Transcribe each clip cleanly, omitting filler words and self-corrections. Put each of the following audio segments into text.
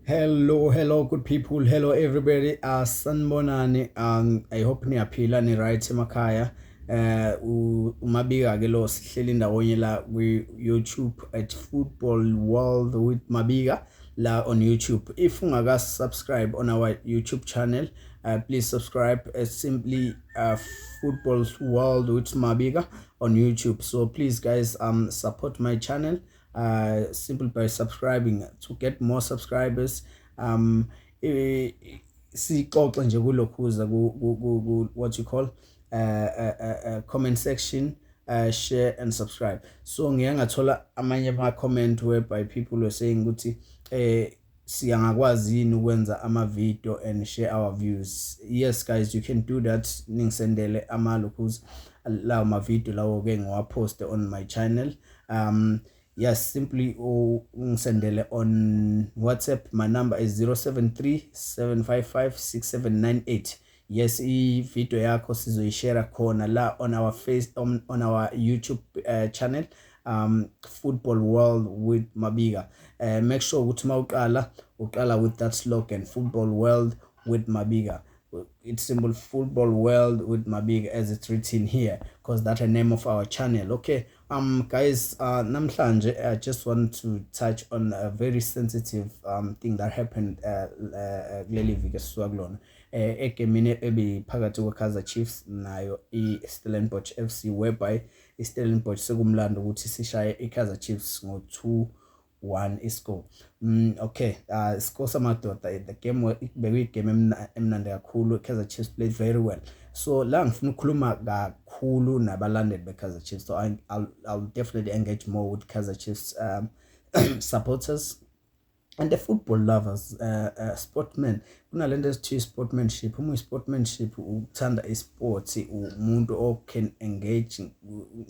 Hello, good people. Hello, everybody. Sanibonani. I hope niyaphila ni right emakhaya. Umabika ke lo sihleli ndawonye la ku YouTube at Football World with Mabika la on YouTube. If ungaka subscribe on our YouTube channel, please subscribe. Simply Football World with Mabika on YouTube. So please, guys, support my channel. Simple by subscribing to get more subscribers. Sixoxe nje kulokhuza what you call comment section, share and subscribe. So ngeke ngathola amanye ama comment whereby people were saying ukuthi siyangakwazi yini ukwenza ama video and share our views. Yes guys, you can do that. Ningisendele ama lokhuza lawo ma video lawo ke ngiwapost on my channel. Yes, simply sendele on WhatsApp. My number is 073-755-6798. Yes, video yakho sizoyishare khona la on our on our YouTube channel, Football World with Mabika. Make sure ukuthi uqala with that slogan, Football World with Mabika. It's simple, Football World with Mabika, as it's written here, because that's the name of our channel. Okay, guys, namhlanje I just want to touch on a very sensitive thing that happened kuleli viki esiswakulona egemini ebiphakathi kweKaizer Chiefs nayo iStellenbosch FC, whereby iStellenbosch sekumlando ukuthi sishaye iKaizer Chiefs ngo-2-1 iscore. Okay, score samadoda, the game bekuyigame emnandi kakhulu. Kaizer Chiefs played very well. So la ngifuna ukukhuluma kakhulu nabalandeli beKaizer Chiefs. So I'll definitely engage more with Kaizer Chiefs supporters and the football lovers, sportmen. Kunalento esithi sportsmanship. Sportsmanship uthanda isports, umuntu o can engage.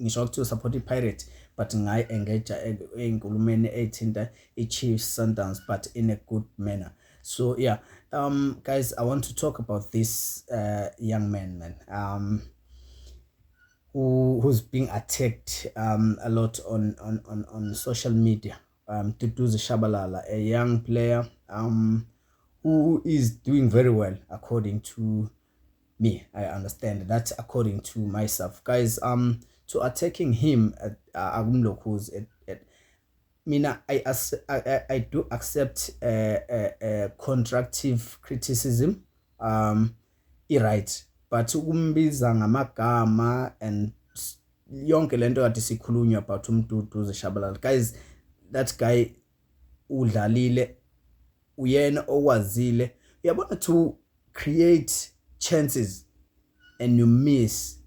Ngisho ukuthi support iPirates, but ngayi engage einkulumeni ethinta iChiefs, Sundowns, but in a good manner. So yeah, guys, I want to talk about this young man, who's being attacked a lot on social media. Duduza Shabalala, a young player who is doing very well according to me. I understand that's according to myself, guys. To attacking him at Mina, I do accept constructive criticism, right, but ukumbiza ngamagama and yonke lento kade sikhulunywa about uMduduza Shabalala, guys. That guy udlalile, uyena owazile, uyabona, to create chances and you miss.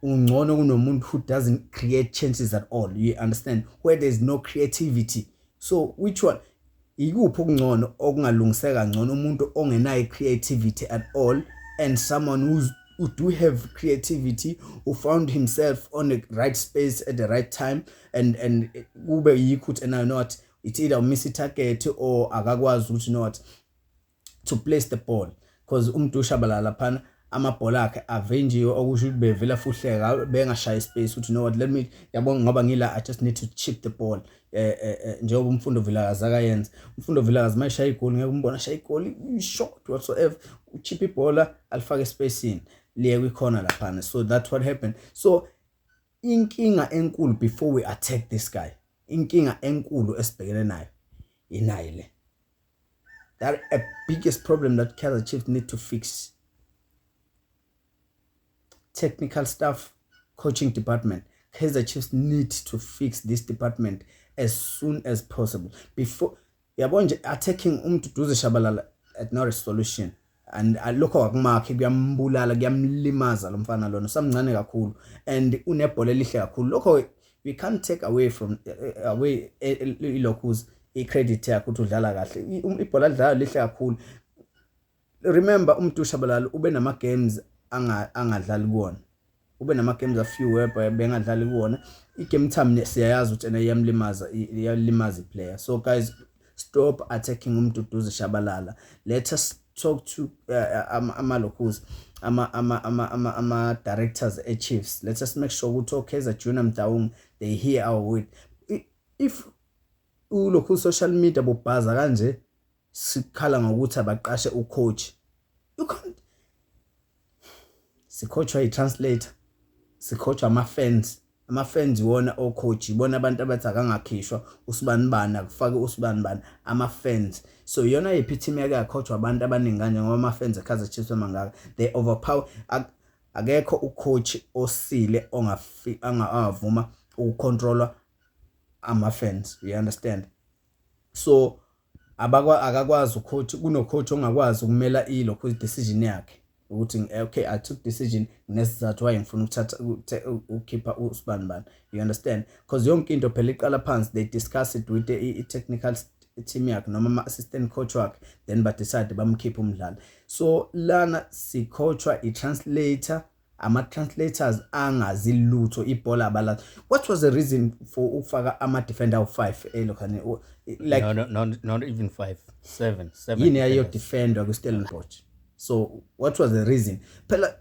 Ungcono kunomuntu who doesn't create chances at all. You understand? Where there's no creativity. So which one? Ikuphi okungcono okungalungiseka ngcono umuntu ongenayo creativity at all, and someone who do have creativity, who found himself on the right space at the right time, and kube yikho and I know what, it's either miss target or akakwazi ukuthi know what to place the ball, because Shabalala phana amabhola akhe avenjiwe okusho ukuthi bevela fuhleka bengashaya space ukuthi know what, let me yabonga ngoba ngila I just need to chip the ball. Njengoba Mfundo Vilakazi akayenza. Mfundo Vilakazi mayishaya igoli ngeke umbona shaya igoli short whatsoever, uchip ibhola alifake space in liye kwikhona laphana. So that's what happened. So inkinga enkulu before we attack this guy, inkinga enkulu esibhekene nayo inayile. That a biggest problem that Kaizer Chiefs need to fix. Technical staff, coaching department. Kaizer Chiefs need to fix this department as soon as possible. Before yabonje attacking uMduduza Shabalala at not a solution. And lokho akumakhe kuyambulala, kuyamlimaza lo mfana lona, samncane kakhulu and unebhola elihle kakhulu. Lokho we can't take away from away ilokhuza icredit yakhe ukuthi udlala kahle. Ibhola lidlala lihle kakhulu. Remember uMduduza Shabalala ube nama games angadlali kuwona. Ube nama games a few whereby bengadlali kuwona. Igame time siyayazi ukuthi iyalimaza player. So guys, stop attacking uMduduza Shabalala. Let us talk to amalokhuza ama directors at Chiefs. Let us make sure ukuthi Kaizer Junior Mtaung they hear our word. If ulokhu social media bobhaza kanje sikhala ngokuthi abaqashe ucoach. You can't. Sicoachwa i-translator, sicoachwa ama-fans. Ama-fans wona o-coach, ibona abantu abathi akangakhishwa usibanibani, akufake usibanibani, ama-fans. So yona yiphi team yake yacoachwa abantu abaningi kanje ngoba ama-fans eKaizer Chiefs mangaka. They overpower. Akekho ucoach osile angavuma ukucontrola ama-fans. You understand? So akakwazi ucoach, kuno-coach ongakwazi ukumela ilokho decision yakhe. Ukuthi okay, I took decision nesizathu why ngifuna ukukhipha usibanibani. You understand? Because yonke into phela iqala phansi, they discuss it with the technical team yakhe noma ama-assistant coach wakhe, then decide bamkhipha umdlali. So lana sicoachwa i-translator, ama-translators angazi lutho ibhola abalazi. What was the reason for ukufaka ama-defender u-5 like not even 5, 7 yini yayodefendwa kwi-Stellenbosch? So what was the reason? Phela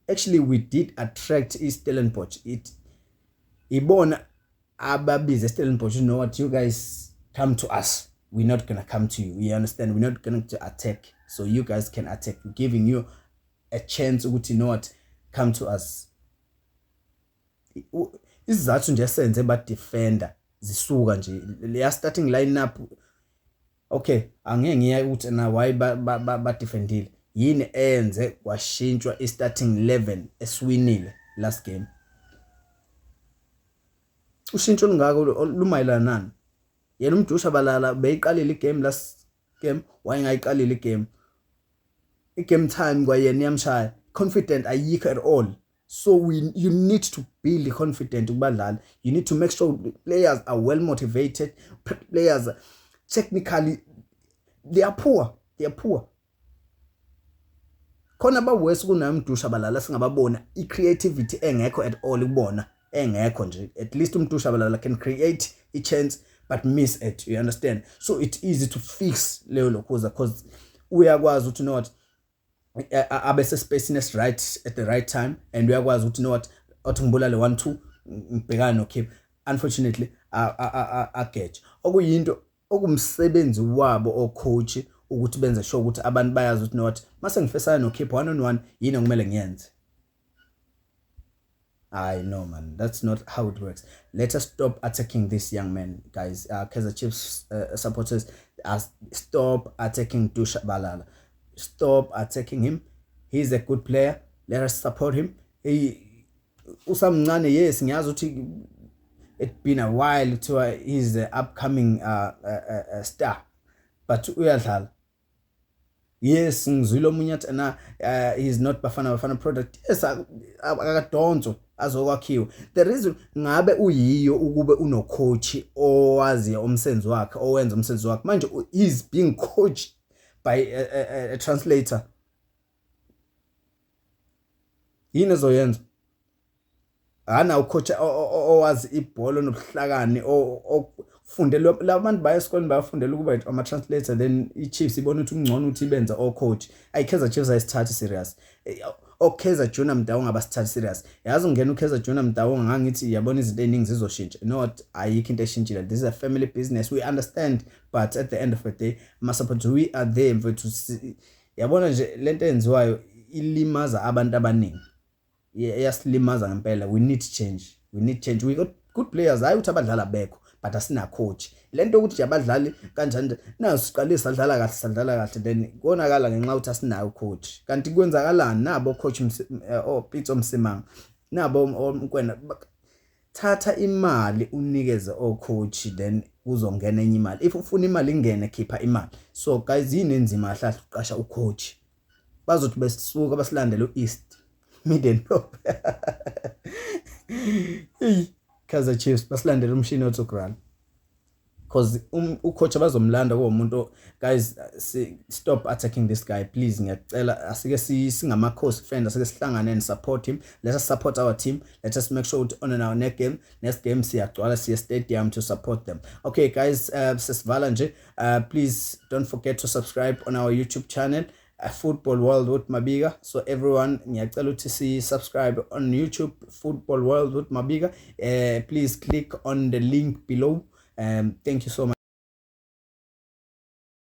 actually we did attract i-Stellenbosch. Ibona ababize Stellenbosch, you know what, you guys come to us, we're not gonna come to you. You understand? We're not going to attack, so you guys can attack. We're giving you a chance ukuthi, you know what, come to us. Isizathu nje senze ba defender zisuka nje leya starting lineup. Okay, angeke ngiya ukuthi na why ba defendile. Yini enze kwashintshwa i-starting 11 eswinile last game? Ushintsho lungako lumayelana nani? Yena uMdusha Balala beyiqalile igame last game, wayengayiqalile igame. I-game time kwayena yamshaya. Confident ayikho at all. So you need to build confident kubadlali. You need to make sure the players are well motivated. Players technically they are poor. Khona bawese kunaMdusha Balala singababona i-creativity engekho at all kubona, engekho nje. At least uMdusha Balala can create a chance but miss it. You understand? So it's easy to fix leyo lokhuza because uyakwazi ukuthi, you know what, abese space is right at the right time, and uyakwazi ukuthi, you know what, othi ngibulale 1-2 ngibhekana noKip. Unfortunately agethe okuyinto okumsebenzi wabo ocoach ukuthi benze sure ukuthi abantu bayazi ukuthi, you know what, mase ngifesana noKip 1-on-1 yini ngumele ngiyenze. I know, man, that's not how it works. Let us stop attacking this young man, guys. Kaizer Chiefs supporters, stop attacking Dusha Balala. Stop attacking him. He's a good player. Let us support him. Usamncane, yes, ngiyazi ukuthi it's been a while to he's the upcoming star, but uyadlala. Yes, ngizwile omunye athi na he's not Bafana product. Yes, akadonso azokwakhiwa. The reason ngabe uyiyo ukube uno coach owazi umsebenzi wakhe, owenza umsebenzi wakhe. Manje he's being coached by a translator. Yini ezoyenza? Ana ucoach owazi ibhola nobuhlakani ofundelwe labantu baya esikoleni bayafundela ukuba ama translator, then iChiefs ibona ukuthi ungcono ukuthi ibenza ocoach. Kaizer Chiefs ayisithathe serious. Kaizer Junior Mdawu ngabasithathe serious. Yazi ungena uKaizer Junior Mdawu ngangithi yabona izinto eziningi zizoshintsha. You know what, ayikho into eshintshile. This is a family business, we understand, but at the end of the day support, we are there to see. Yabona nje lento enziwayo ilimaza abantu abaningi. Yasilimaza ngempela. We need change. We got good players, hayi ukuthi abadlala bekho, but asina coach. Lento ukuthi abadlali kanjani naso siqalisa sadlala kahle then konakala ngenxa ukuthi asinayo coach. Kanti kwenzakalani nabo coach Pitso Msimanga nabo umkwena thatha imali unikeze coach, then uzongena enye imali. If ufuna imali ingene, khipha imali. So guys, yini enzima hlahla uqasha ucoach, bazothi besisuka basilandele uEast Middendorp. Kaizer Chiefs basilandele umshini otograna because ucoach abazomlanda komuntu. Guys, stop attacking this guy please. Ngiyacela asike singama close friends, asike sihlangane and support him. Let us support our team. Let us make sure on our next game siyagcwala siya stadium to support them. Okay guys, sesivala nje. Please don't forget to subscribe on our YouTube channel, Football World with Mabiga. So everyone, ngiyacela ukuthi subscribe on YouTube, Football World with Mabiga. Please click on the link below. Thank you so much.